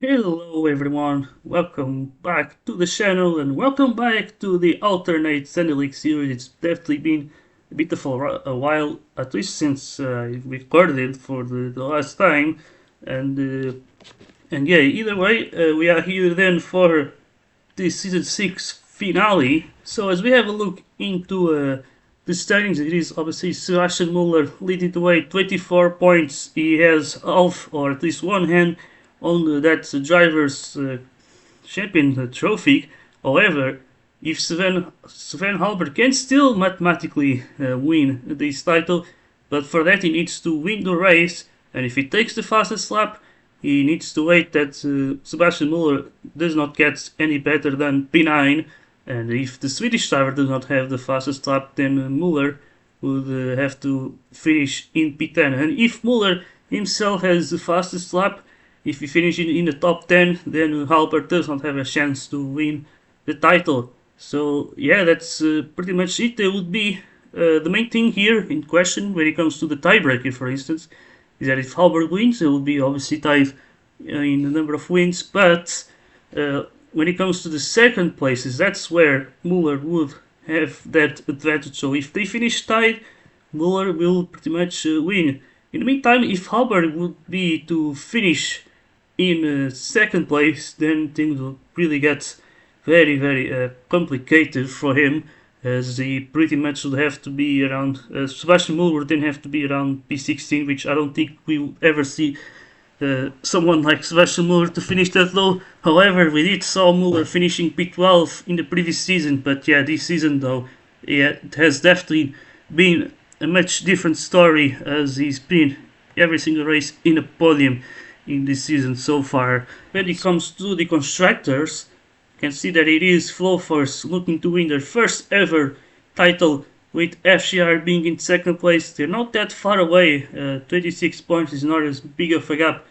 Hello everyone, welcome back to the channel and welcome back to the alternate Senelix series. It's definitely been a bit of a while, at least since I recorded it for the last time. And yeah, either way, we are here then for the season 6 finale. So as we have a look into the standings, it is obviously Sebastian Muller leading the way, 24 points. He has half or at least one hand on that driver's champion trophy. However, if Sven Halbert can still mathematically win this title, but for that he needs to win the race, and if he takes the fastest lap, he needs to wait that Sebastian Muller does not get any better than P9, and if the Swedish driver does not have the fastest lap, then Muller would have to finish in P10. And if Muller himself has the fastest lap, if he finishes in the top 10, then Halbert does not have a chance to win the title. So yeah, that's pretty much it. There would be the main thing here in question when it comes to the tiebreaker, for instance, is that if Halbert wins, it will be obviously tied in the number of wins. But when it comes to the second places, that's where Muller would have that advantage. So if they finish tied, Muller will pretty much win. In the meantime, if Halbert would be to finish in second place, then things will really get very complicated for him, as he pretty much would have to be around Sebastian Muller would then have to be around P16, which I don't think we will ever see someone like Sebastian Muller to finish that low. However, we did saw Muller finishing P12 in the previous season, but yeah, this season though, yeah, it has definitely been a much different story, as he's been every single race in a podium in this season so far. When it comes to the constructors, you can see that it is Flowforce looking to win their first ever title, with FCR being in second place. They're not that far away. 26 points is not as big of a gap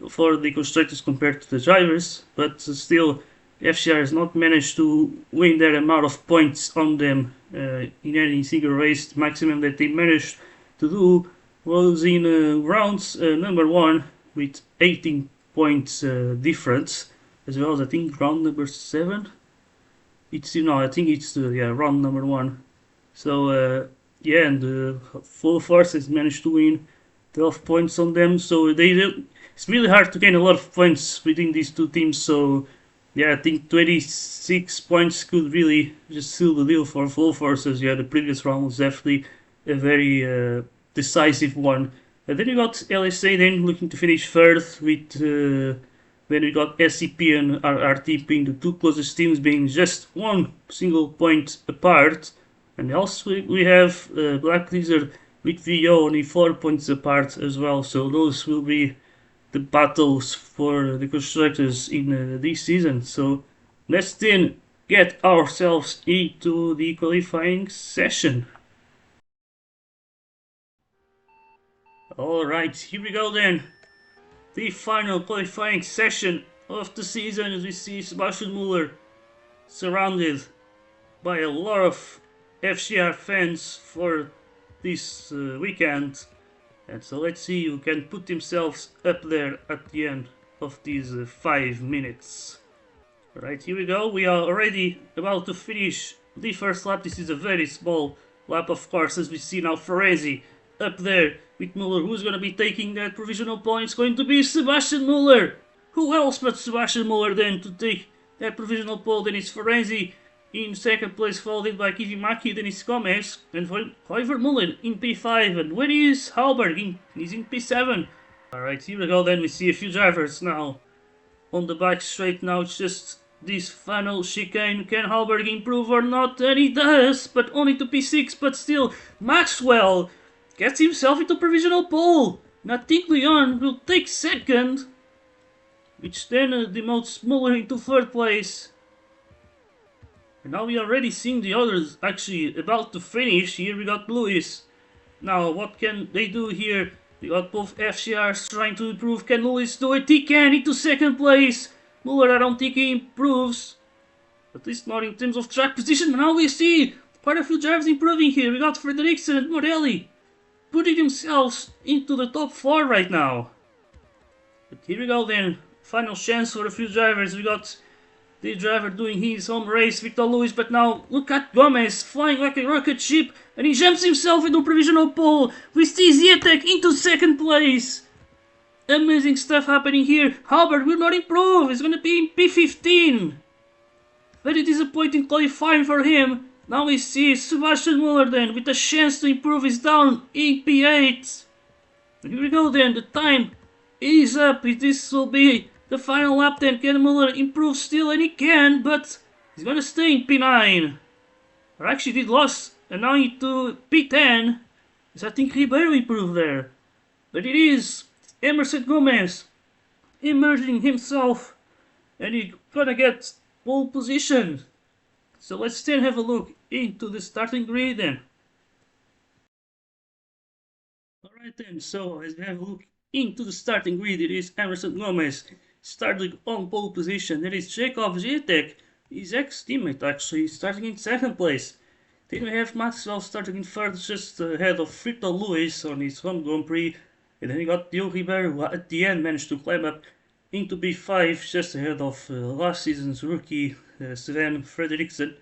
for the constructors compared to the drivers, but still FCR has not managed to win that amount of points on them in any single race. The maximum that they managed to do was in rounds number 1 with 18 points difference, as well as I think round number 7. It's I think it's round number 1. So yeah, and Full Force has managed to win 12 points on them. So it's really hard to gain a lot of points between these two teams. So yeah, I think 26 points could really just seal the deal for Full Force. As yeah, the previous round was definitely a very decisive one. And then we got LSA then looking to finish third, with then we got SCP and RRT being the two closest teams, being just one single point apart. And also we have Black Lizard with VO only 4 points apart as well. So those will be the battles for the constructors in this season. So let's then get ourselves into the qualifying session. Alright, here we go then. The final qualifying session of the season, as we see Sebastian Muller surrounded by a lot of FCR fans for this weekend. And so let's see who can put themselves up there at the end of these 5 minutes. Alright, here we go. We are already about to finish the first lap. This is a very small lap, of course, as we see now Ferrezi up there with Muller. Who's going to be taking that provisional point? It's going to be Sebastian Muller. Who else but Sebastian Muller then to take that provisional pole? Then it's Ferrezi in second place, followed by Kivimaki, then it's Gomez, and Hoiver Muller in P5, and where is Halberg? He's in P7. Alright, here we go then. We see a few drivers now on the back straight. Now it's just this final chicane. Can Halberg improve or not? And he does, but only to P6, but still, Maxwell gets himself into provisional pole. Natik Leon will take second, which then demotes Muller into third place. And now we are already seeing the others actually about to finish. Here we got Lewis. Now what can they do here? We got both FCRs trying to improve. Can Lewis do it? He can, into second place. Muller, I don't think he improves. At least not in terms of track position. But now we see quite a few drivers improving here. We got Frederiksen and Morelli putting themselves into the top 4 right now. But here we go then. final chance for a few drivers. We got the driver doing his home race, Victor Lewis, but now look at Gomez flying like a rocket ship, and he jumps himself into provisional pole. We see Zietek into second place. Amazing stuff happening here. Halbert will not improve. He's going to be in P15. Very disappointing qualifying for him. Now we see Sebastian Muller then with a chance to improve. He's down in P8. Here we go then. The time is up. This will be the final lap then. Can Muller improve still? And he can, but he's going to stay in P9. Or actually did lost and now into P10. Because I think Ribeiro improved there. But it is Emerson Gomez emerging himself, and he's gonna get pole position. So let's then have a look into the starting grid then. Alright then, so as we have a look into the starting grid, it is Emerson Gomez starting on pole position. There is Jacob Zietek, his ex-teammate actually, starting in second place. Then we have Maxwell starting in third, just ahead of Frito Lewis on his home Grand Prix. And then you got Gilles who at the end managed to climb up into B5, just ahead of last season's rookie Sven Frederiksen.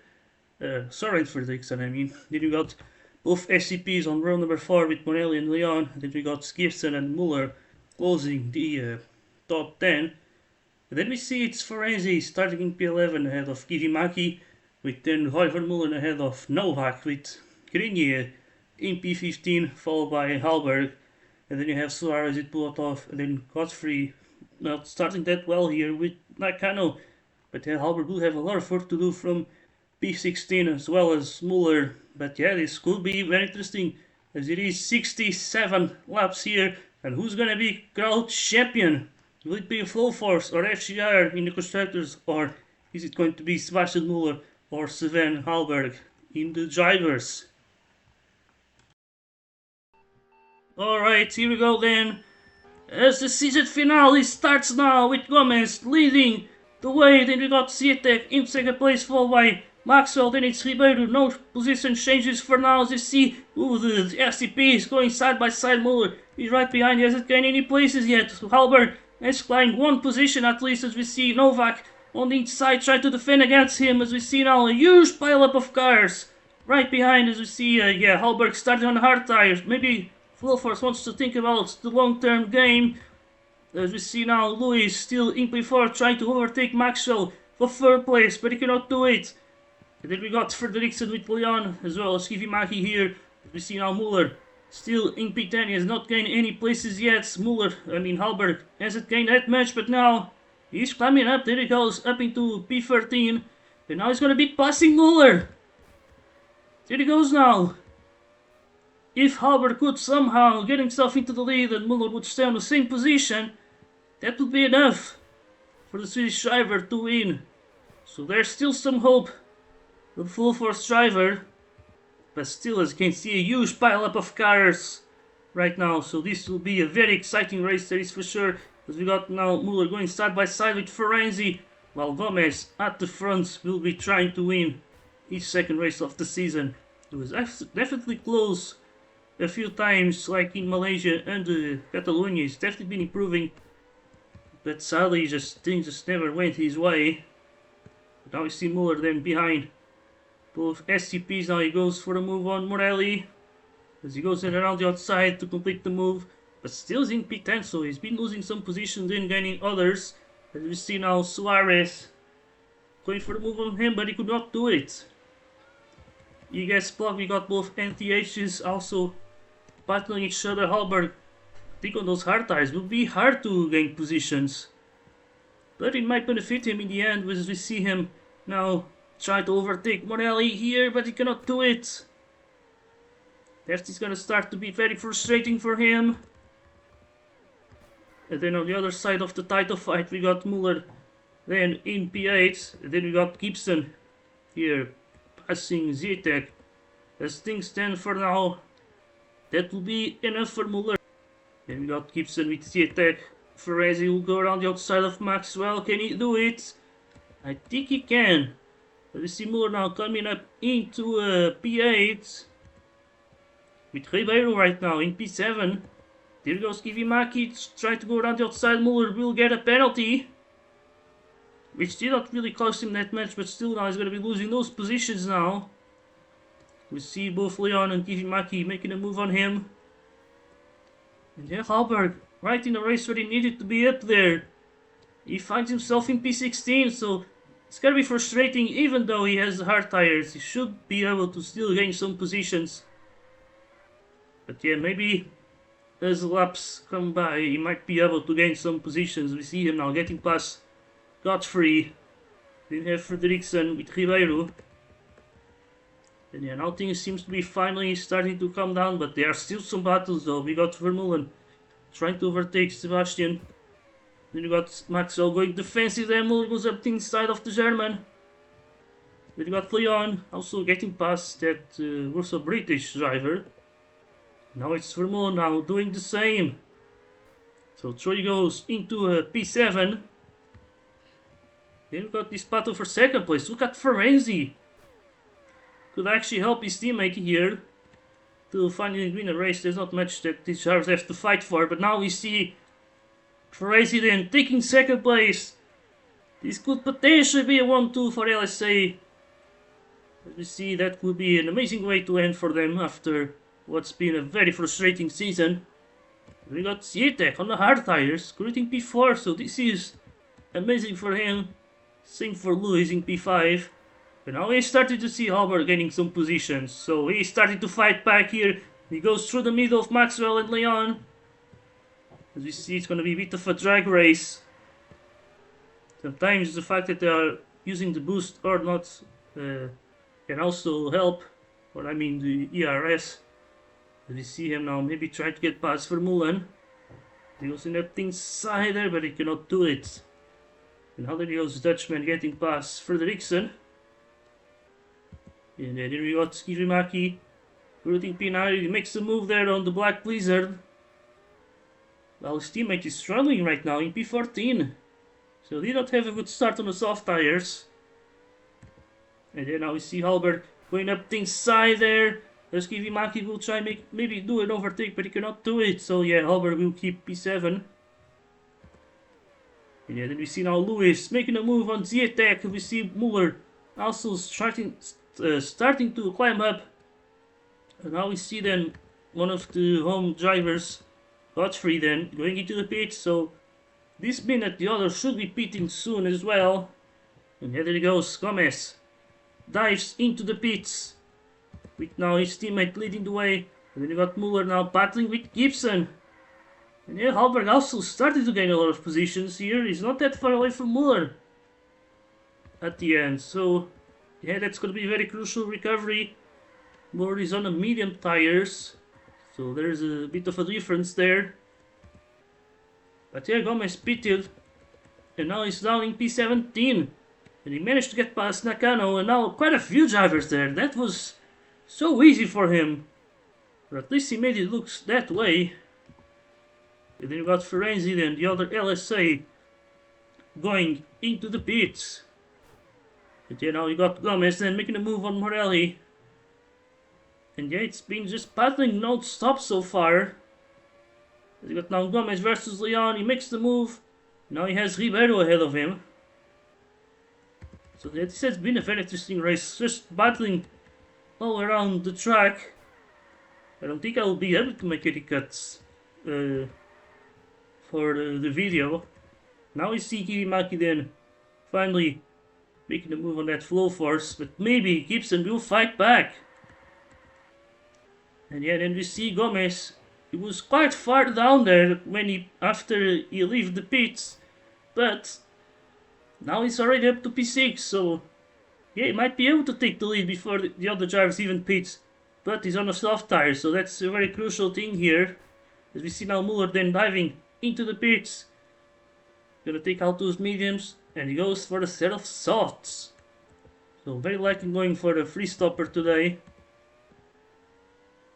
Soren Frederiksen, I mean. Then you got both SCPs on row number 4 with Morelli and Leon. Then we got Gibson and Muller closing the top 10. And then we see it's Forenzi starting in P11 ahead of Kivimaki, with then Roy Muller ahead of Novak, with Grenier in P15, followed by Halberg. And then you have Suarez at Bulatov, and then Godfrey not starting that well here with Nakano. But then Halberg will have a lot of work to do from P16 as well as Muller. But yeah, this could be very interesting as it is 67 laps here. And who's gonna be crowd champion? Will it be Full Force or FCR in the constructors, or is it going to be Sebastian Muller or Sven Halberg in the drivers? Alright, here we go then. As the season finale starts now with Gomez leading the way. Then we got Zietek in second place, followed by Maxwell. Then it's Ribeiro. No position changes for now as you see. Ooh, the SCP is going side by side. Muller is right behind. He hasn't gained any places yet. So Halberg has climbed one position at least, as we see Novak on the inside trying to defend against him. As we see now a huge pileup of cars right behind. As we see, Halberg starting on hard tires. Maybe Wilfors wants to think about the long-term game. As we see now, Lewis still in P4 trying to overtake Maxwell for third place, but he cannot do it. And then we got Frederiksen with Leon as well as Kivimaki here. As we see now Muller still in P10. He has not gained any places yet. Halberg hasn't gained that much, but now he's climbing up. There he goes, up into P13. And now he's going to be passing Muller. There he goes now. If Halberg could somehow get himself into the lead and Muller would stay on the same position, that would be enough for the Swedish driver to win. So there's still some hope for the Full Force driver, but still, as you can see, a huge pileup of cars right now. So this will be a very exciting race, that is for sure. As we got now Muller going side by side with Forenzi, while Gomez at the front will be trying to win his second race of the season. It was definitely close a few times, like in Malaysia and Catalonia. He's definitely been improving, but sadly things just never went his way. But now we see Muller then behind both SCPs. Now he goes for a move on Morelli as he goes in around the outside to complete the move, but still is in P10, so he's been losing some positions and gaining others. As we see now Suarez going for the move on him, but he could not do it. You guys plug, we got both NTHs also battling each other. Halberg, I think on those hard tires will be hard to gain positions, but it might benefit him in the end, as we see him now try to overtake Morelli here, but he cannot do it. That is gonna start to be very frustrating for him. And then on the other side of the title fight we got Muller then in P8, and then we got Gibson here passing Zietek. As things stand for now, that will be enough for Muller. Then we got Gibson with Zietek. Ferrezi will go around the outside of Maxwell. Can he do it? I think he can. But we see Muller now coming up into P8 with Ribeiro right now in P7. There goes Kivimaki trying to go around the outside. Muller will get a penalty. which did not really cost him that much, but still now he's going to be losing those positions now. We see both Leon and Kivimaki making a move on him. And yeah, Hallberg, right in the race where he needed to be up there. He finds himself in P16, so it's going to be frustrating. Even though he has the hard tires, he should be able to still gain some positions. But yeah, maybe as the laps come by, he might be able to gain some positions. We see him now getting past Godfrey. Then have Frederiksen with Ribeiro. And yeah, now things seems to be finally starting to calm down, but there are still some battles though. We got Vermeulen trying to overtake Sebastian. Then you got Maxwell going defensive there, Muller goes up the inside of the German. Then you got Leon also getting past that also British driver. Now it's Vermeulen now doing the same. So Troy goes into P7. Then we got this battle for second place. Look at Ferenzi. Could actually help his teammate here to finally win a race. There's not much that these drivers have to fight for, but now we see Ferenzi then taking second place. This could potentially be a 1-2 for LSA. As we see, that would be an amazing way to end for them after what's been a very frustrating season. We got Zietek on the hard tires, creating P4, so this is amazing for him. Same for Lewis in P5. And now we started to see Hallberg gaining some positions, so he started to fight back here. He goes through the middle of Maxwell and Leon. As we see, it's going to be a bit of a drag race. Sometimes the fact that they are using the boost or not can also help, or I mean the ERS. As we see him now maybe trying to get past Vermeulen. He goes in that inside there, but he cannot do it. And how there goes Dutchman getting past Frederiksen. And then we got Kivimaki routing P9. He makes a move there on the Black Blizzard. Well, his teammate is struggling right now in P14. So they don't have a good start on the soft tires. And then now we see Hallberg going up the inside there. As Kivimaki will try maybe do an overtake, but he cannot do it. So yeah, Hallberg will keep P7. And yeah, then we see now Lewis making a move on Zietek. We see Muller also starting to climb up. And now we see then one of the home drivers, Godfrey, then going into the pit. So this means that the others should be pitting soon as well. And here he goes, Gomez dives into the pits with now his teammate leading the way. And then you got Muller now battling with Gibson. And yeah, Hallberg also started to gain a lot of positions here. He's not that far away from Muller at the end. So yeah, that's going to be a very crucial recovery. Muller is on the medium tires, so there's a bit of a difference there. But yeah, Gomez pitted, and now he's down in P17. And he managed to get past Nakano, and now quite a few drivers there. That was so easy for him. Or at least he made it look that way. And then you got Ferenzi and the other LSA going into the pits. And yeah, now you got Gomez then making a move on Morelli. And yeah, it's been just battling non-stop so far. You got now Gomez versus Leon. He makes the move. Now he has Ribeiro ahead of him. So yeah, this has been a very interesting race. Just battling all around the track. I don't think I will be able to make any cuts for the video. Now we see Kivimaki then finally making a move on that flow force. But maybe Gibson will fight back. And yeah, then we see Gomez. He was quite far down there when after he left the pits, but now he's already up to P6. So yeah, he might be able to take the lead before the other drivers even pits. But he's on a soft tire, so that's a very crucial thing here. As we see now Muller then diving into the pits, gonna take out those mediums, and he goes for a set of softs. So very likely going for the free stopper today.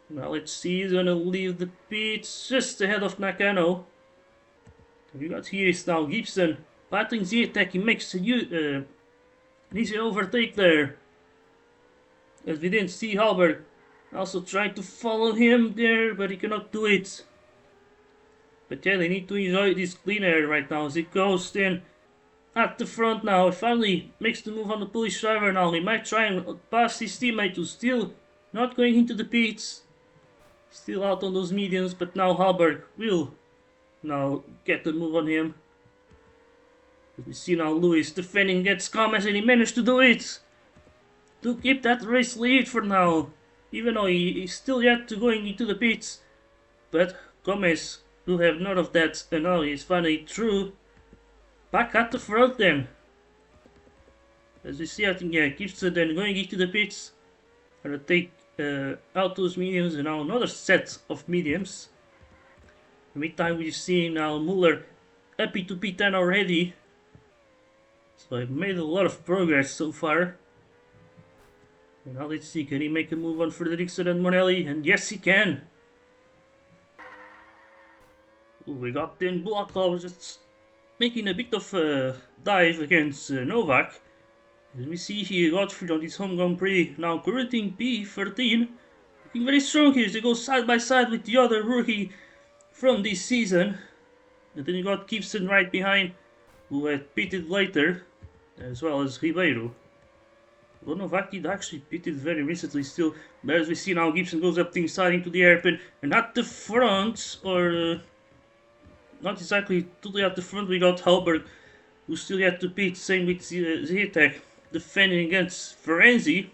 Now let's see, he's gonna leave the pits just ahead of Nakano. We got here is now Gibson battling Zietek. He makes an easy overtake there. As we didn't see Hallberg also trying to follow him there, but he cannot do it. But yeah, they need to enjoy this clean air right now as it goes then at the front now. He finally makes the move on the Polish driver now. He might try and pass his teammate who's still not going into the pits. Still out on those mediums, but now Halberg will now get the move on him. As we see now Lewis defending against Gomez, and he managed to do it. To keep that race lead for now. Even though he's still yet to going into the pits. But Gomez will have none of that, and now he's finally through. Back at the front then. As we see, I think, yeah, Gibson then going into the pits. Gonna take out those mediums, and now another set of mediums. In the meantime, we've seen now Muller happy to P10 already. So I've made a lot of progress so far. And now let's see, can he make a move on Fredriksson and Morelli? And yes, he can. Ooh, we got then Bulakov just making a bit of a dive against Novak. As we see here, Godfrey on his home Grand Prix, now currently P13. Looking very strong here, they go side by side with the other rookie from this season. And then you got Gibson right behind, who had pitted later, as well as Ribeiro. Well, Novak did actually pitted very recently still, but as we see now, Gibson goes up the inside into the hairpin, and at the front, or not exactly totally at the front, we got Halberg, who still had to pit, same with Zietek, defending against Ferenzi.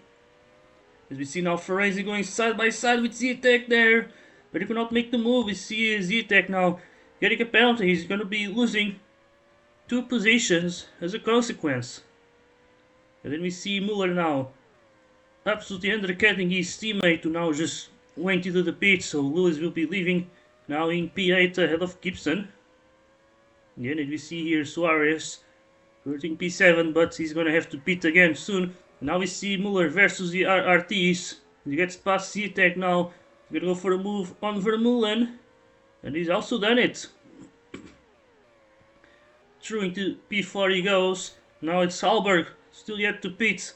As we see now Ferenzi going side by side with Zietek there, but he cannot make the move. We see Zietek now getting a penalty. He's going to be losing 2 positions as a consequence. And then we see Muller now absolutely undercutting his teammate, who now just went into the pit, so Lewis will be leaving now in P8 ahead of Gibson. And then we see here Suarez hurting P7, but he's gonna have to pit again soon. And now we see Muller versus the R10s. He gets past Zietek now. He's gonna go for a move on Vermeulen. And he's also done it. Through into P4 he goes. Now it's Halberg, still yet to pit.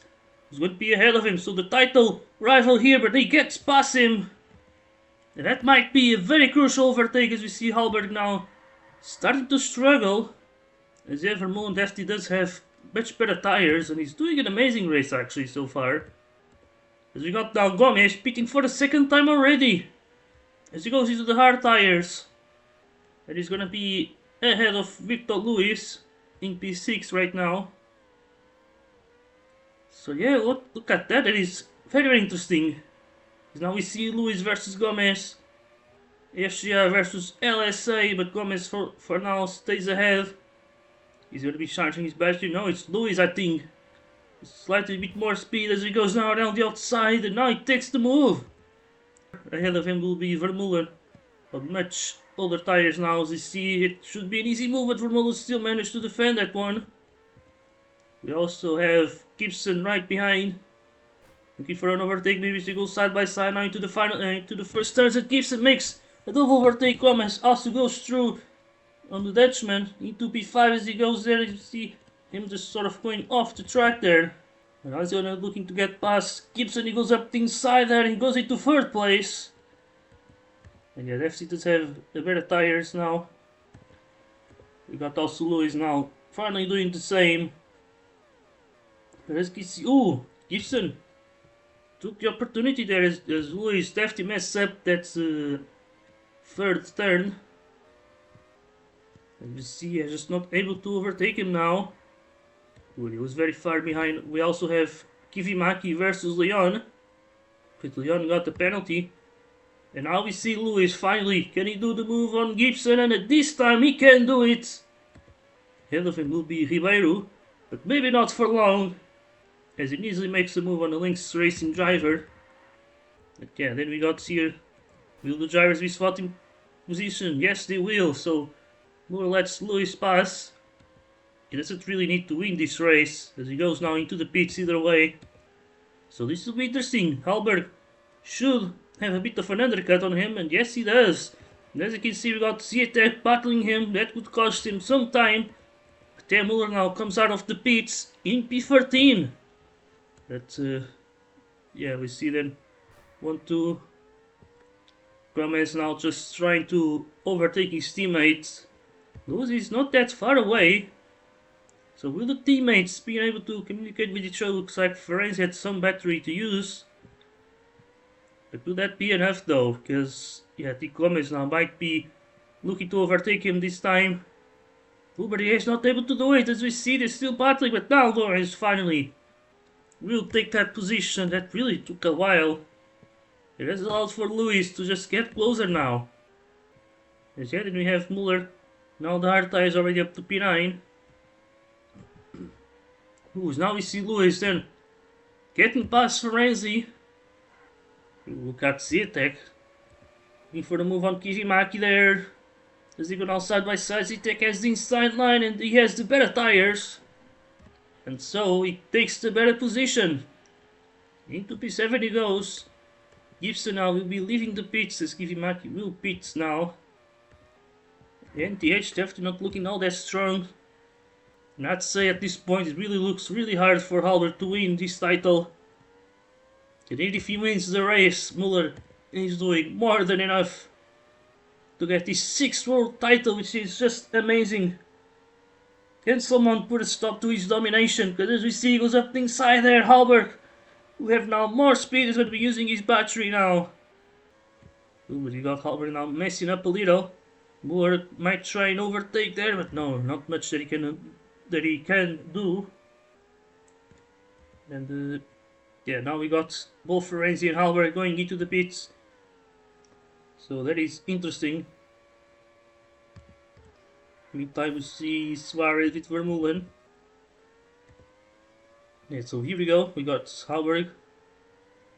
He's going to be ahead of him, so the title rival here, but he gets past him. And that might be a very crucial overtake, as we see Halberg now starting to struggle. As Vermeulen definitely does have much better tires, and he's doing an amazing race actually so far. As we got now Gomes pitting for the 2nd time already. As he goes into the hard tires. And he's going to be ahead of Victor Lewis in P6 right now. So yeah, look at that. It is very, very interesting. Now we see Lewis versus Gomez. FCR versus LSA, but Gomez for now stays ahead. He's going to be charging his battery. No, it's Lewis, I think. Slightly bit more speed as he goes now around the outside, and now he takes the move. Ahead of him will be Vermeulen. But much older tires now, as you see. It should be an easy move, but Vermeulen still managed to defend that one. We also have Gibson right behind. Looking for an overtake, maybe they go side by side now into the final, into the first turns, and Gibson makes a double overtake. Gomez also goes through on the Dutchman into P5 as he goes there. You see him just sort of going off the track there. And now he's looking to get past Gibson. He goes up the inside there and he goes into 3rd place. And yeah, FC does have the better tires now. We got also Lewis now finally doing the same. As you see, ooh, Gibson took the opportunity there as Lewis definitely messed up that 3rd turn. And you see, he's just not able to overtake him now. Ooh, he was very far behind. We also have Kivimaki versus Leon. But Leon got the penalty. And now we see Lewis finally. Can he do the move on Gibson? And at this time he can do it. Ahead of him will be Ribeiro. But maybe not for long. As he easily makes a move on the Lynx Racing driver. But yeah, then we got here. Will the drivers be swatting position? Yes, they will. So Muller lets Lewis pass. He doesn't really need to win this race, as he goes now into the pits either way. So this will be interesting. Halberg should have a bit of an undercut on him, and yes he does. And as you can see, we got Zietek battling him. That would cost him some time. But then Muller now comes out of the pits in P13. But yeah, we see then 1-2. Gomez now just trying to overtake his teammates. Lewis is not that far away. So will the teammates be able to communicate with each other? Looks like Ferenzi had some battery to use. But will that be enough though? Because yeah, the Gomez now might be looking to overtake him this time. But he is not able to do it, as we see they're still battling, but now Lawrence finally will take that position. That really took a while. It has allowed for Lewis to just get closer now. As yet, and we have Muller. Now the hard tire is already up to P9. Now we see Lewis then getting past Ferenzi. Look at Zitek. Looking for the move on Kizimaki there. As they go now side by side, Zitek has the inside line and he has the better tires. And so he takes the better position. Into P7 he goes. Gibson now will be leaving the pits as Kizimaki will pit now. The NTH definitely not looking all that strong. And I'd say at this point it really looks really hard for Halbert to win this title. And if he wins the race, Muller is doing more than enough to get his 6th world title, which is just amazing. Can someone put a stop to his domination? Because as we see, he goes up inside there. Halbert, who have now more speed, is going to be using his battery now. Ooh, but you got Halbert now messing up a little. Muller might try and overtake there, but no, not much that he can do. And yeah, now we got both Ferenzi and Halbert going into the pits. So that is interesting. Meantime, we see Suarez with Vermeulen. Yeah, so here we go. We got Halberg.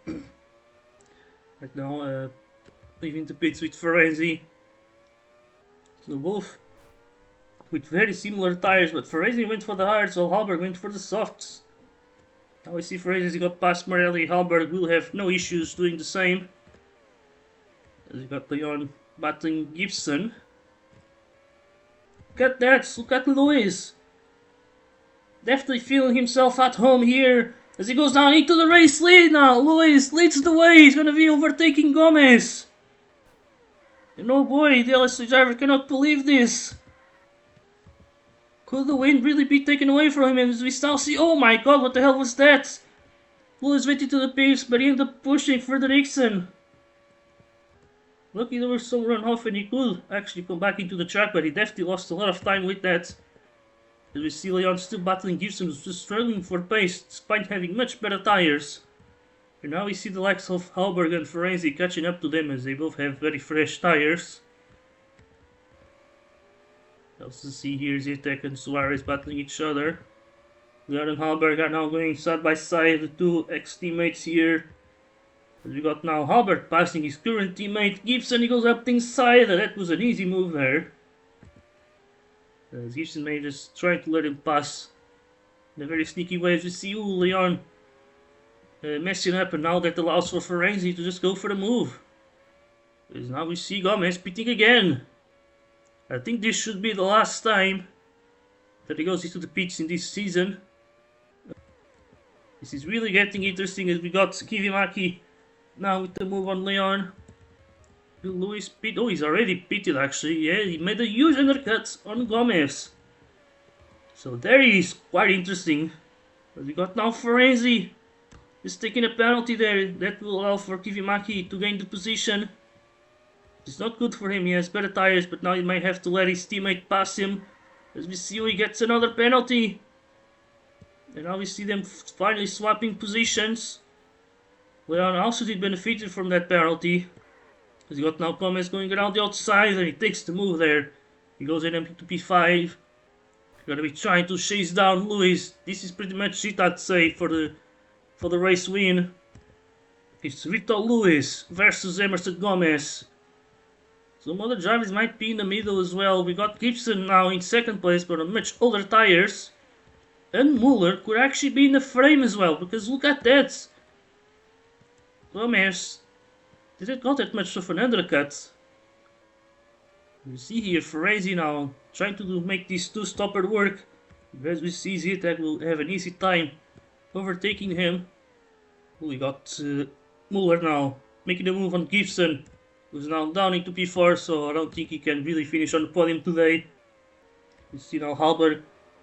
Right now, leaving the pits with Ferenzi. So both with very similar tires, but Ferenzi went for the hards while Halberg went for the softs. Now we see Ferenzi got past Morelli. Halberg will have no issues doing the same. As we got Leon battling Gibson. Look at that, look at Luis. Definitely feeling himself at home here as he goes down into the race lead now. Luis leads the way, he's going to be overtaking Gomez. And oh boy, the LS6 driver cannot believe this. Could the win really be taken away from him? As we still see, oh my god, what the hell was that? Luis went into the pits, but he ended up pushing Fredriksson. Lucky there was some runoff and he could actually come back into the track, but he definitely lost a lot of time with that. As we see Leon still battling Gibson, who's just struggling for pace despite having much better tires. And now we see the likes of Halberg and Ferenzi catching up to them as they both have very fresh tires. We also see here Zitek and Suarez battling each other. Leon and Halberg are now going side by side, the two ex-teammates here. As we got now Halbert passing his current teammate Gibson, he goes up inside. That was an easy move there. As Gibson may just try to let him pass in a very sneaky way. As we see Leon messing up, and now that allows for Ferenzi to just go for the move. As now we see Gomez pitting again. I think this should be the last time that he goes into the pits in this season. This is really getting interesting as we got Kivimaki now with the move on Leon. Will Lewis pit? Oh, he's already pitted actually. Yeah, he made a huge undercut on Gomez. So there he is, quite interesting. But we got now Ferenzi. He's taking a penalty there. That will allow for Kivimaki to gain the position. It's not good for him, he has better tires, but now he might have to let his teammate pass him. As we see he gets another penalty. And now we see them finally swapping positions. Leon also did benefit from that penalty. As he got now Gomez going around the outside and he takes the move there. He goes in to P5. Gonna be trying to chase down Lewis. This is pretty much it, I'd say, for the race win. It's Rito Lewis versus Emerson Gomez. Some other drivers might be in the middle as well. We got Gibson now in second place, but on much older tires. And Muller could actually be in the frame as well, because look at that. Gomez didn't got that much of an undercut. You see here Ferenzi now trying to make these two stopper work. As we see Zitek will have an easy time overtaking him. We got Muller now making the move on Gibson, who's now down into P4, so I don't think he can really finish on the podium today. You see now Halberg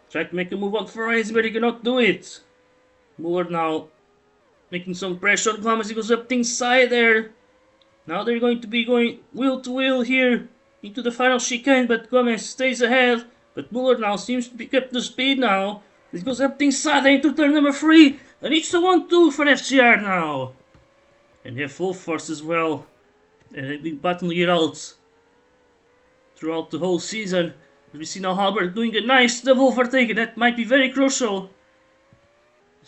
Tried to make a move on Ferrari, but he cannot do it. Muller now making some pressure on Glam as he goes up the inside there. Now they're going to be going wheel to wheel here into the final chicane, but Gomez stays ahead. But Muller now seems to pick up the speed now. He goes up the inside into turn number 3. And it's a 1-2 for FCR now. And they have full force as well. And they've been battling it out throughout the whole season. We see now Halbert doing a nice double overtake, and that might be very crucial.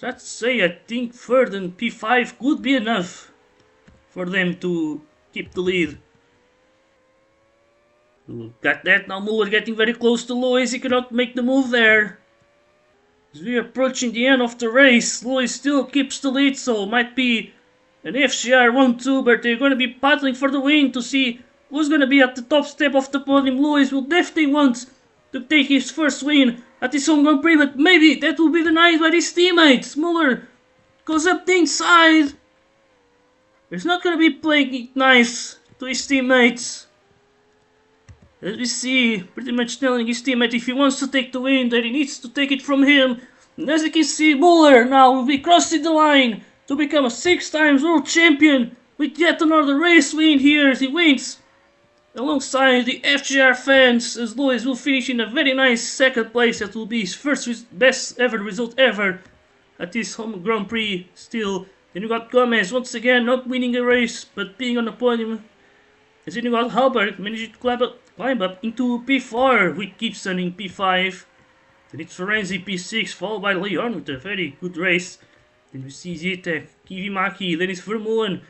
Let's say I think third and P5 could be enough for them to keep the lead. Got that, now Muller getting very close to Lewis, he cannot make the move there. As we are approaching the end of the race, Lewis still keeps the lead, so might be an FCR 1-2, but they're going to be battling for the win to see who's going to be at the top step of the podium. Lewis will definitely want to take his first win at his home Grand Prix, but maybe that will be denied by his teammates. Muller goes up the inside. He's not going to be playing it nice to his teammates. As we see, pretty much telling his teammate if he wants to take the win, that he needs to take it from him. And as you can see, Muller now will be crossing the line to become a 6-time world champion with yet another race win here. He wins alongside the FGR fans, as Lewis will finish in a very nice second place. That will be his first best ever result ever at his home Grand Prix still. Then you got Gomez once again not winning a race but being on the podium. And then you got Halbert managing to climb up into P4 with Gibson in P5. Then it's Ferenzi P6 followed by Leon with a very good race. Then we see Zitek, Kivimaki, then it's Vermeulen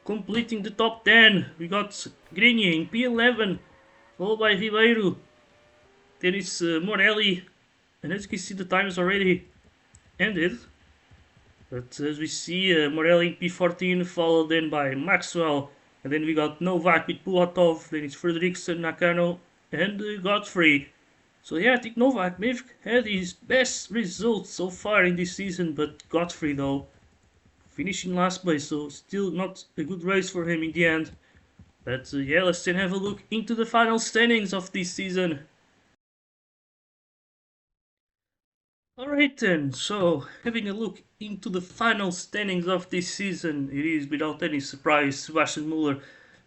completing the top 10. We got Grenier in P11 followed by Ribeiro. Then it's Morelli, and as you can see the time is already ended. But as we see Morelli in P14 followed then by Maxwell. And then we got Novak with Pulatov, then it's Frederiksen, Nakano, and Godfrey. So yeah, I think Novak may have had his best results so far in this season, but Godfrey though, finishing last place, so still not a good race for him in the end. But yeah, let's then have a look into the final standings of this season. Alright then, so having a look into the final standings of this season, it is without any surprise Sebastian Muller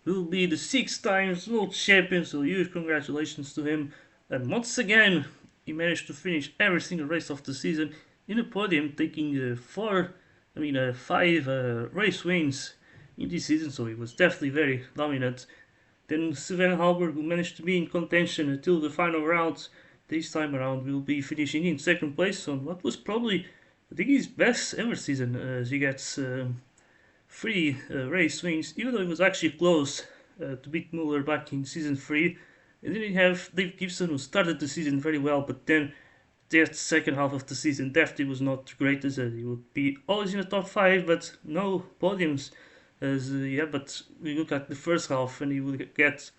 will be the 6-time world champion, so huge congratulations to him. And once again, he managed to finish every single race of the season in the podium, taking 5 race wins in this season, so he was definitely very dominant. Then Sven Halberg, who managed to be in contention until the final round, this time around will be finishing in second place on what was probably, I think, his best ever season, as he gets 3 race wins, even though it was actually close to beat Muller back in season 3. And then you have Dave Gibson, who started the season very well, but then that second half of the season definitely was not the greatest. He would be always in the top 5, but no podiums. But we look at the first half, and he would get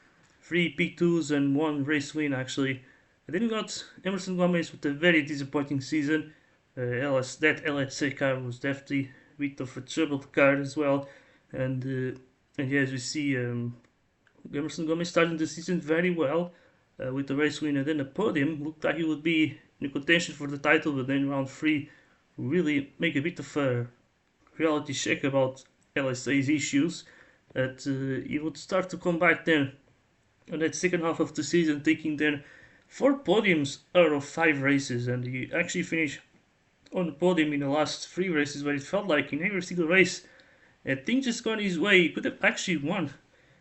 3 P2s and 1 race win actually. And then we got Emerson Gomez with a very disappointing season. That LHC car was definitely a bit of a troubled car as well. And yeah, as we see, Emerson Gomez starting the season very well with the race win and then a podium. Looked like he would be in contention for the title, but then round 3 really make a bit of a reality check about LSA's issues. That he would start to come back then on that second half of the season, taking then 4 podiums out of 5 races, and he actually finished on the podium in the last 3 races, where it felt like in every single race things just gone his way. He could have actually won.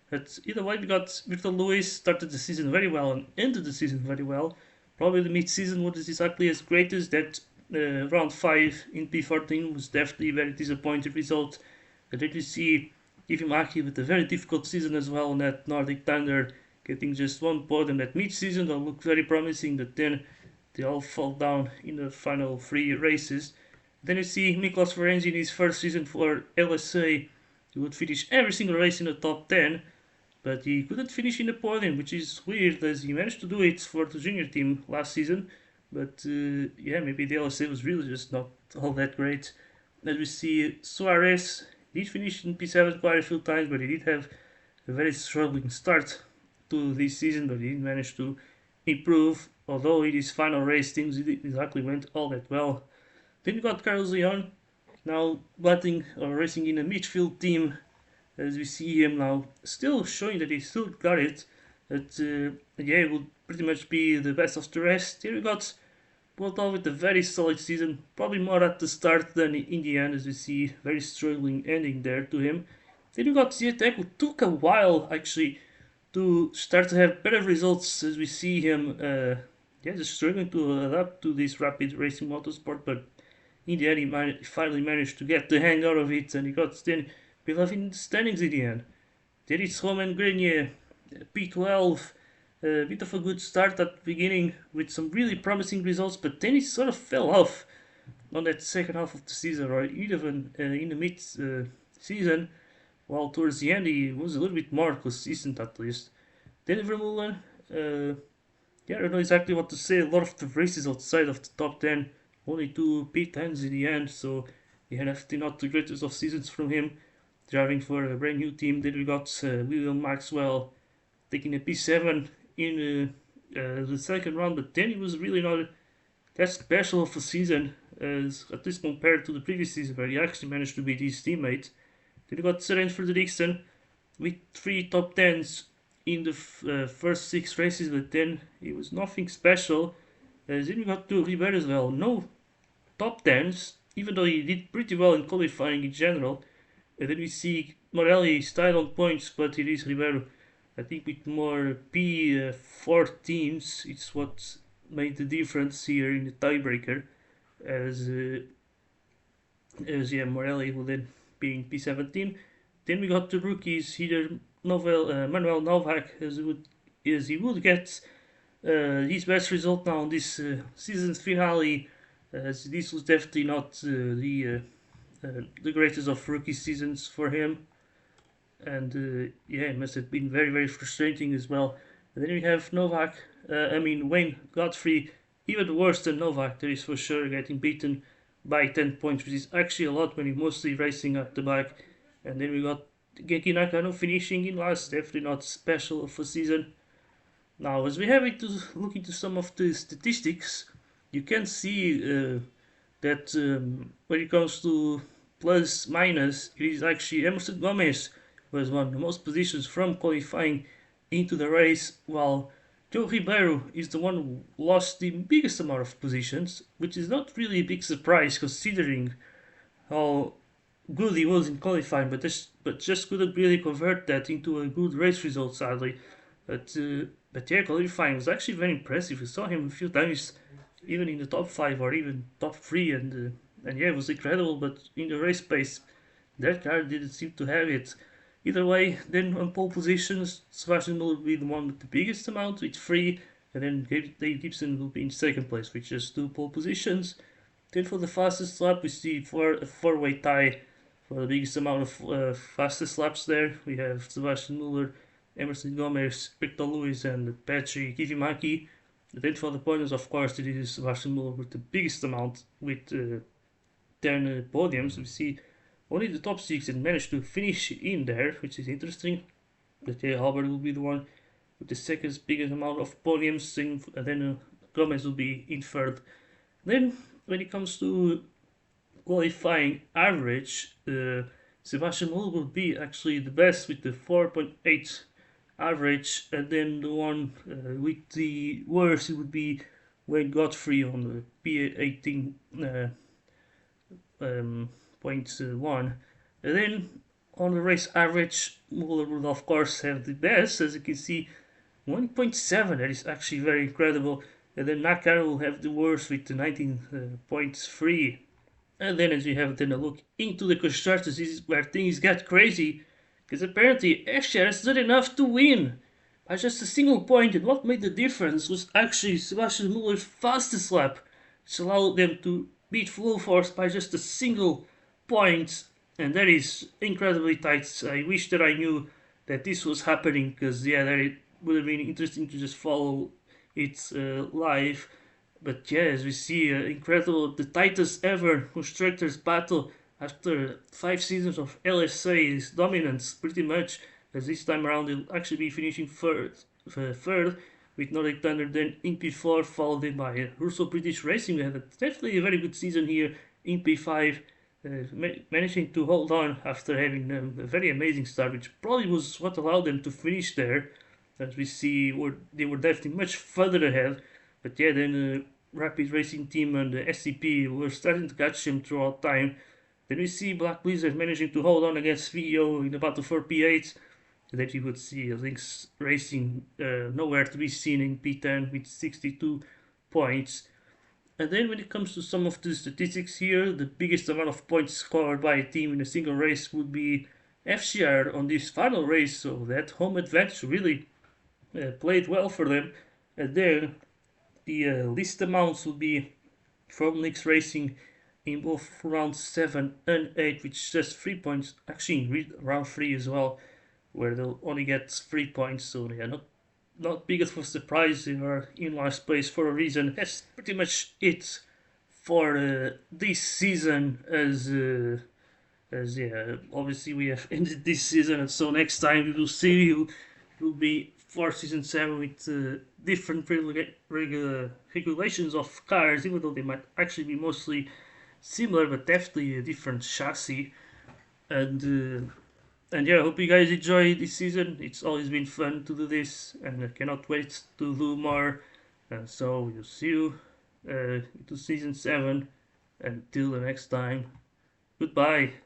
But either way, we got Victor Lewis started the season very well and ended the season very well. Probably the mid-season wasn't exactly as great as that. Round 5 in P14 was definitely a very disappointing result. But then you see Kivimaki with a very difficult season as well on that Nordic Thunder, getting just 1 podium at mid-season. That looked very promising, but then they all fall down in the final 3 races. Then you see Miklos Ferenzi in his first season for LSA. He would finish every single race in the top 10, but he couldn't finish in the podium, which is weird, as he managed to do it for the junior team last season. But yeah, maybe the LSA was really just not all that great. As we see, Suarez did finish in P7 quite a few times, but he did have a very struggling start to this season, but he didn't manage to improve, although in his final race things didn't exactly went all that well. Then you got Carlos Leon, now batting or racing in a midfield team, as we see him now, still showing that he still got it. That yeah, it will pretty much be the best of the rest. Here we got Bolton with a very solid season, probably more at the start than in the end, as we see very struggling ending there to him. Then we got Ziatek, who took a while actually to start to have better results, as we see him yeah, just struggling to adapt to this rapid racing motorsport, but in the end he finally managed to get the hang out of it, and he got then beloved in the standings in the end. There is Roman Grenier, P12, a bit of a good start at the beginning with some really promising results, but then he sort of fell off on that second half of the season, or even in the mid season, while towards the end he was a little bit more consistent at least. Then Vermeulen, yeah, I don't know exactly what to say. A lot of the races outside of the top 10, only two P10s in the end, so yeah, definitely not the greatest of seasons from him. Driving for a brand new team. Then we got William Maxwell taking a P7 in the second round, but then it was really not that special of a season, as at least compared to the previous season where he actually managed to beat his teammate. Then we got Seren Frederiksen with three top 10s in the first six races, but then it was nothing special. Then we got to Ribeiro as well. No top 10s, even though he did pretty well in qualifying in general. And then we see Morelli still on points, but it is Ribeiro. I think with more P14s, it's what made the difference here in the tiebreaker, as yeah, Morelli will then be in P17. Then we got the rookies, either Manuel Novak, as he would get his best result now in this season's finale, as this was definitely not the greatest of rookie seasons for him, and yeah, it must have been very very frustrating as well. And then we have Novak, Wayne Godfrey, even worse than Novak. That is for sure, getting beaten by 10 points, which is actually a lot when he's mostly racing at the back. And then we got Genki Nakano finishing in last, definitely not special of a season. Now, as we have to look into some of the statistics, you can see that when it comes to plus minus, it is actually Emerson Gomez who has won the most positions from qualifying into the race, while Joe Ribeiro is the one who lost the biggest amount of positions, which is not really a big surprise considering how good he was in qualifying, but just couldn't really convert that into a good race result, sadly. But yeah, qualifying was actually very impressive. We saw him a few times, even in the top five or even top three, and yeah, it was incredible. But in the race pace, that car didn't seem to have it. Either way, then on pole positions, Sebastian will be the one with the biggest amount with three, and then Dave Gibson will be in second place with just two pole positions. Then for the fastest lap, we see a four-way tie for the biggest amount of fastest laps there. We have Sebastian Muller, Emerson Gomez, Victor Lewis, and Patrick Kivimaki. Then for the points, of course, it is Sebastian Muller with the biggest amount with 10 podiums. We see only the top six and managed to finish in there, which is interesting. But yeah, Albert will be the one with the second biggest amount of podiums, and then Gomez will be in third. Then when it comes to qualifying average, Sebastian Muller will be actually the best with the 4.8 average, and then the one with the worst it would be Wayne Godfrey on the P18 0.1. And then on the race average, Muller would of course have the best, as you can see 1.7. That is actually very incredible. And then Nakano will have the worst with the 19.3. And then as we have then a look into the constructors, this is where things get crazy, because apparently FCR's did enough to win by just a single point, and what made the difference was actually Sebastian Muller's fastest lap, which allowed them to beat Full Force by just a single point, and that is incredibly tight. I wish that I knew that this was happening, because yeah, that it would have been interesting to just follow it live. But yeah, as we see, incredible, the tightest ever constructors battle after 5 seasons of LSA's dominance, pretty much. As this time around they'll actually be finishing third. with Nordic Thunder, then in P4, followed in by Russo British Racing. We had definitely a very good season here in P5, managing to hold on after having a very amazing start, which probably was what allowed them to finish there. As we see, they were definitely much further ahead. But yeah, then Rapid Racing Team and the SCP were starting to catch them throughout time. Then we see Black Blizzard managing to hold on against VO in the battle for P8. That you would see Lynx Racing nowhere to be seen in P10 with 62 points. And then when it comes to some of the statistics here, the biggest amount of points scored by a team in a single race would be FCR on this final race, so that home advantage really played well for them. And then the least amounts would be from Lynx Racing in both round 7 and 8, which is just 3 points, actually in round 3 as well, where they'll only get 3 points, so they are not big of a surprise. They are in last place for a reason. That's pretty much it for this season. As yeah, obviously we have ended this season, and so next time we will see you. It will be for season 7 with different regulations of cars, even though they might actually be mostly similar, but definitely a different chassis. And yeah, I hope you guys enjoy this season. It's always been fun to do this, and I cannot wait to do more. And so we'll see you into season 7. Until the next time, goodbye.